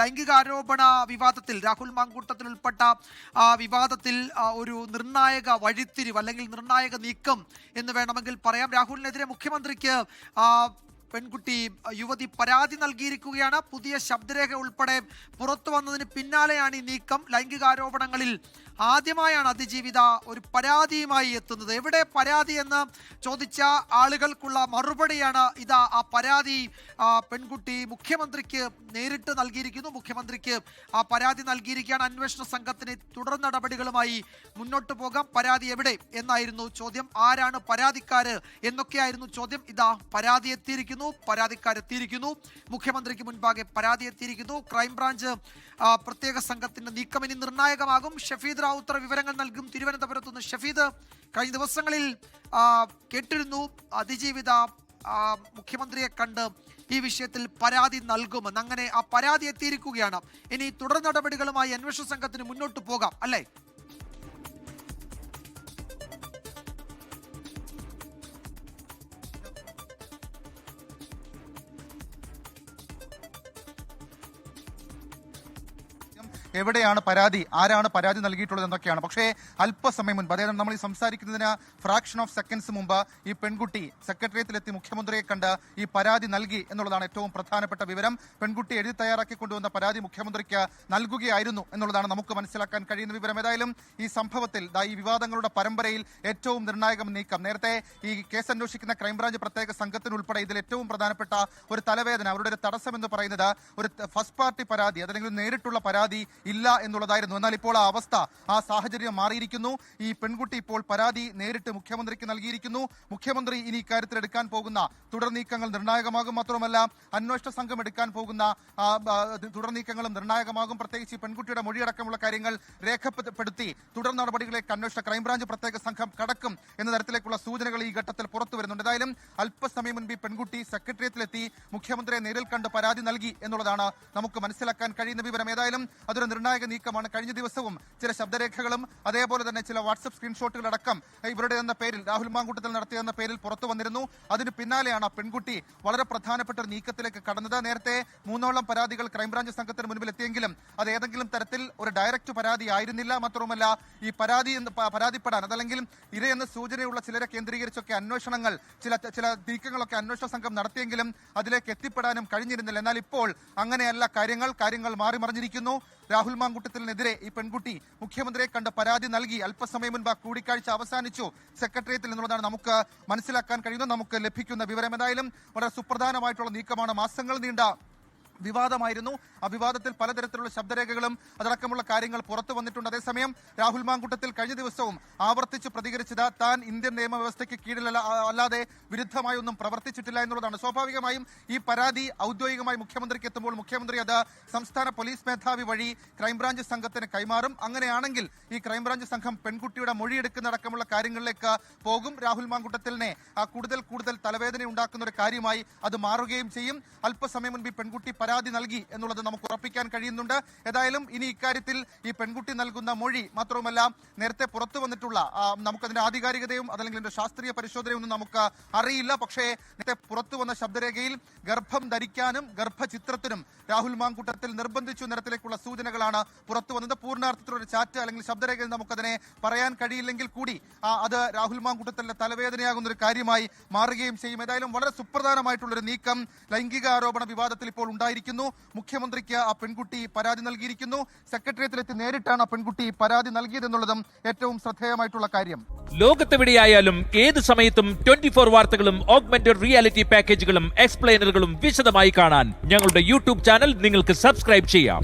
ലൈംഗികാരോപണ വിവാദത്തിൽ രാഹുൽ മാങ്കൂട്ടത്തിൽ ഉൾപ്പെട്ട വിവാദത്തിൽ ഒരു നിർണായക വഴിത്തിരിവ് അല്ലെങ്കിൽ നിർണായക നീക്കം എന്ന് വേണമെങ്കിൽ പറയാം. രാഹുലിനെതിരെ മുഖ്യമന്ത്രിക്ക് പെൺകുട്ടി യുവതി പരാതി നൽകിയിരിക്കുകയാണ്. പുതിയ ശബ്ദരേഖ ഉൾപ്പെടെ പുറത്തു വന്നതിന് പിന്നാലെയാണ് ഈ നീക്കം. ലൈംഗികാരോപണങ്ങളിൽ ആദ്യമായാണ് അതിജീവിത ഒരു പരാതിയുമായി എത്തുന്നത്. എവിടെ പരാതി എന്ന് ചോദിച്ച ആളുകൾക്കുള്ള മറുപടിയാണ് ഇതാ. ആ പരാതി പെൺകുട്ടി മുഖ്യമന്ത്രിക്ക് നേരിട്ട് നൽകിയിരിക്കുന്നു. മുഖ്യമന്ത്രിക്ക് ആ പരാതി നൽകിയിരിക്കുകയാണ്. അന്വേഷണ സംഘത്തിന് തുടർ നടപടികളുമായി മുന്നോട്ട് പോകാം. പരാതി എവിടെ എന്നായിരുന്നു ചോദ്യം. ആരാണ് പരാതിക്കാര് എന്നൊക്കെയായിരുന്നു ചോദ്യം. ഇതാ പരാതി എത്തിയിരിക്കുന്നു, പരാതിക്കാരെത്തിയിരിക്കുന്നു. മുഖ്യമന്ത്രിക്ക് മുൻപാകെ പരാതി എത്തിയിരിക്കുന്നു. ക്രൈംബ്രാഞ്ച് പ്രത്യേക സംഘത്തിന്റെ നീക്കം ഇനി നിർണായകമാകും. ഷഫീദ് റാവുത്തർ വിവരങ്ങൾ നൽകും തിരുവനന്തപുരത്ത് നിന്ന്. ഷഫീദ്, കഴിഞ്ഞ ദിവസങ്ങളിൽ കേട്ടിരുന്നു അതിജീവിത മുഖ്യമന്ത്രിയെ കണ്ട് ഈ വിഷയത്തിൽ പരാതി നൽകുമെന്ന്. അങ്ങനെ ആ പരാതി എത്തിയിരിക്കുകയാണ്. ഇനി തുടർ നടപടികളുമായി അന്വേഷണ സംഘത്തിന് മുന്നോട്ട് പോകാം അല്ലേ? എവിടെയാണ് പരാതി, ആരാണ് പരാതി നൽകിയിട്ടുള്ളത് എന്നൊക്കെയാണ്. പക്ഷേ അല്പസമയം മുൻപ്, അതായത് നമ്മൾ ഈ സംസാരിക്കുന്നതിന് ഫ്രാക്ഷൻ ഓഫ് സെക്കൻഡ്സ് മുമ്പ് ഈ പെൺകുട്ടി സെക്രട്ടേറിയറ്റിലെത്തി മുഖ്യമന്ത്രിയെ കണ്ട് ഈ പരാതി നൽകി എന്നുള്ളതാണ് ഏറ്റവും പ്രധാനപ്പെട്ട വിവരം. പെൺകുട്ടി എഴുതി തയ്യാറാക്കി കൊണ്ടുവന്ന പരാതി മുഖ്യമന്ത്രിക്ക് നൽകുകയായിരുന്നു എന്നുള്ളതാണ് നമുക്ക് മനസ്സിലാക്കാൻ കഴിയുന്ന വിവരം. ഏതായാലും ഈ സംഭവത്തിൽ ഈ വിവാദങ്ങളുടെ പരമ്പരയിൽ ഏറ്റവും നിർണായകം നീക്കം, നേരത്തെ ഈ കേസ് അന്വേഷിക്കുന്ന ക്രൈംബ്രാഞ്ച് പ്രത്യേക സംഘത്തിനുൾപ്പെടെ ഇതിൽ ഏറ്റവും പ്രധാനപ്പെട്ട ഒരു തലവേദന, അവരുടെ ഒരു തടസ്സം എന്ന് പറയുന്നത് ഒരു ഫസ്റ്റ് പാർട്ടി പരാതി, അതല്ലെങ്കിൽ നേരിട്ടുള്ള പരാതി ഇല്ല എന്നുള്ളതായിരുന്നു. എന്നാൽ ഇപ്പോൾ ആ അവസ്ഥ, ആ സാഹചര്യം മാറിയിരിക്കുന്നു. ഈ പെൺകുട്ടി ഇപ്പോൾ പരാതി നേരിട്ട് മുഖ്യമന്ത്രിക്ക് നൽകിയിരിക്കുന്നു. മുഖ്യമന്ത്രി ഇനി ഇക്കാര്യത്തിൽ എടുക്കാൻ പോകുന്ന തുടർ നീക്കങ്ങൾ നിർണായകമാകും. മാത്രമല്ല അന്വേഷണ സംഘം എടുക്കാൻ പോകുന്ന തുടർ നീക്കങ്ങളും നിർണായകമാകും. പ്രത്യേകിച്ച് ഈ പെൺകുട്ടിയുടെ മൊഴിയടക്കമുള്ള കാര്യങ്ങൾ രേഖപ്പെടുത്തി തുടർ നടപടികളിലേക്ക് അന്വേഷണ ക്രൈംബ്രാഞ്ച് പ്രത്യേക സംഘം കടക്കും എന്ന തരത്തിലേക്കുള്ള സൂചനകൾ ഈ ഘട്ടത്തിൽ പുറത്തു വരുന്നുണ്ട്. ഏതായാലും അല്പസമയം മുൻപ് ഈ പെൺകുട്ടി സെക്രട്ടേറിയറ്റിലെത്തി മുഖ്യമന്ത്രിയെ നേരിൽ കണ്ട് പരാതി നൽകി എന്നുള്ളതാണ് നമുക്ക് മനസ്സിലാക്കാൻ കഴിയുന്ന വിവരം. ഏതായാലും അതൊരു നിർണായക നീക്കമാണ്. കഴിഞ്ഞ ദിവസവും ചില ശബ്ദരേഖകളും അതേപോലെ തന്നെ ചില വാട്സ്ആപ്പ് സ്ക്രീൻഷോട്ടുകളടക്കം ഇവരുടെ എന്ന പേരിൽ, രാഹുൽ മാങ്കൂട്ടത്തിൽ നടത്തിയെന്ന പേരിൽ പുറത്തു വന്നിരുന്നു. അതിന് പിന്നാലെയാണ് പെൺകുട്ടി വളരെ പ്രധാനപ്പെട്ട ഒരു നീക്കത്തിലേക്ക് കടന്നത്. നേരത്തെ 3ഓളം പരാതികൾ ക്രൈംബ്രാഞ്ച് സംഘത്തിന് മുൻപിൽ എത്തിയെങ്കിലും അത് ഏതെങ്കിലും തരത്തിൽ ഒരു ഡയറക്റ്റ് പരാതി ആയിരുന്നില്ല. മാത്രവുമല്ല ഈ പരാതിപ്പെടാൻ അതല്ലെങ്കിൽ ഇരയെന്ന സൂചനയുള്ള ചിലരെ കേന്ദ്രീകരിച്ചൊക്കെ അന്വേഷണങ്ങൾ, ചില നീക്കങ്ങളൊക്കെ അന്വേഷണ സംഘം നടത്തിയെങ്കിലും അതിലേക്ക് എത്തിപ്പെടാനും കഴിഞ്ഞിരുന്നില്ല. എന്നാൽ ഇപ്പോൾ അങ്ങനെയല്ല കാര്യങ്ങൾ മാറി മറിഞ്ഞിരിക്കുന്നു. രാഹുൽ മാങ്കൂട്ടത്തിനെതിരെ ഈ പെൺകുട്ടി മുഖ്യമന്ത്രിയെ കണ്ട് പരാതി നൽകി. അല്പസമയം മുൻപ് കൂടിക്കാഴ്ച അവസാനിച്ചു സെക്രട്ടേറിയറ്റിൽ എന്നുള്ളതാണ് നമുക്ക് മനസ്സിലാക്കാൻ കഴിയുന്നത്, നമുക്ക് ലഭിക്കുന്ന വിവരം. ഏതായാലും വളരെ സുപ്രധാനമായിട്ടുള്ള നീക്കമാണ്. മാസങ്ങൾ നീണ്ട വിവാദമായിരുന്നു. ആ വിവാദത്തിൽ പലതരത്തിലുള്ള ശബ്ദരേഖകളും അതടക്കമുള്ള കാര്യങ്ങൾ പുറത്തു വന്നിട്ടുണ്ട്. അതേസമയം രാഹുൽ മാങ്കൂട്ടത്തിൽ കഴിഞ്ഞ ദിവസവും ആവർത്തിച്ച് പ്രതികരിച്ചത് താൻ ഇന്ത്യൻ നിയമവ്യവസ്ഥയ്ക്ക് കീഴിലല്ല, അല്ലാതെ വിരുദ്ധമായി ഒന്നും പ്രവർത്തിച്ചിട്ടില്ല എന്നുള്ളതാണ്. സ്വാഭാവികമായും ഈ പരാതി ഔദ്യോഗികമായി മുഖ്യമന്ത്രിക്ക് എത്തുമ്പോൾ മുഖ്യമന്ത്രി അത് സംസ്ഥാന പോലീസ് മേധാവി വഴി ക്രൈംബ്രാഞ്ച് സംഘത്തിന് കൈമാറും. അങ്ങനെയാണെങ്കിൽ ഈ ക്രൈംബ്രാഞ്ച് സംഘം പെൺകുട്ടിയുടെ മൊഴിയെടുക്കുന്നതടക്കമുള്ള കാര്യങ്ങളിലേക്ക് പോകും. രാഹുൽ മാങ്കൂട്ടത്തിലിനെ കൂടുതൽ തലവേദന ഉണ്ടാക്കുന്ന ഒരു കാര്യമായി അത് മാറുകയും ചെയ്യും. അല്പസമയം മുൻപ് ഈ പെൺകുട്ടി പരാതി നൽകി എന്നുള്ളത് നമുക്ക് ഉറപ്പിക്കാൻ കഴിയുന്നുണ്ട്. ഏതായാലും ഇനി ഇക്കാര്യത്തിൽ ഈ പെൺകുട്ടി നൽകുന്ന മൊഴി മാത്രവുമല്ല നേരത്തെ പുറത്തു വന്നിട്ടുള്ള നമുക്കതിന്റെ ആധികാരികതയും അതല്ലെങ്കിൽ അതിന്റെ ശാസ്ത്രീയ പരിശോധനയൊന്നും നമുക്ക് അറിയില്ല. പക്ഷേ നേരത്തെ പുറത്തു വന്ന ശബ്ദരേഖയിൽ ഗർഭം ധരിക്കാനും ഗർഭചിത്രത്തിനും രാഹുൽ മാങ്കൂട്ടത്തിൽ നിർബന്ധിച്ചു തരത്തിലേക്കുള്ള സൂചനകളാണ് പുറത്തു വന്നത്. പൂർണ്ണാർത്ഥത്തിലുള്ള ചാറ്റ് അല്ലെങ്കിൽ ശബ്ദരേഖയിൽ നമുക്കതിനെ പറയാൻ കഴിയില്ലെങ്കിൽ കൂടി അത് രാഹുൽ മാങ്കൂട്ടത്തിന്റെ തലവേദനയാകുന്ന ഒരു കാര്യമായി മാറുകയും ചെയ്യും. ഏതായാലും വളരെ സുപ്രധാനമായിട്ടുള്ളൊരു നീക്കം ലൈംഗികാരോപണ വിവാദത്തിൽ ഇപ്പോൾ ഉണ്ടായിരിക്കുന്നു. മുഖ്യമന്ത്രിക്ക് ആ പെൺകുട്ടി പരാതി നൽകിയിരിക്കുന്നു. സെക്രട്ടേറിയറ്റിലെത്തി നേരിട്ടാണ് ആ പെൺകുട്ടി പരാതി നൽകിയതെന്നുള്ളതും ഏറ്റവും ശ്രദ്ധേയമായിട്ടുള്ള കാര്യം. ലോകത്തെവിടെയായാലും ഏത് സമയത്തും 24 വാർത്തകളും ഓഗ്മെന്റഡ് റിയാലിറ്റി പാക്കേജുകളും എക്സ്പ്ലെയിനറുകളും വിശദമായി കാണാൻ ഞങ്ങളുടെ യൂട്യൂബ് ചാനൽ നിങ്ങൾക്ക് സബ്സ്ക്രൈബ് ചെയ്യാം.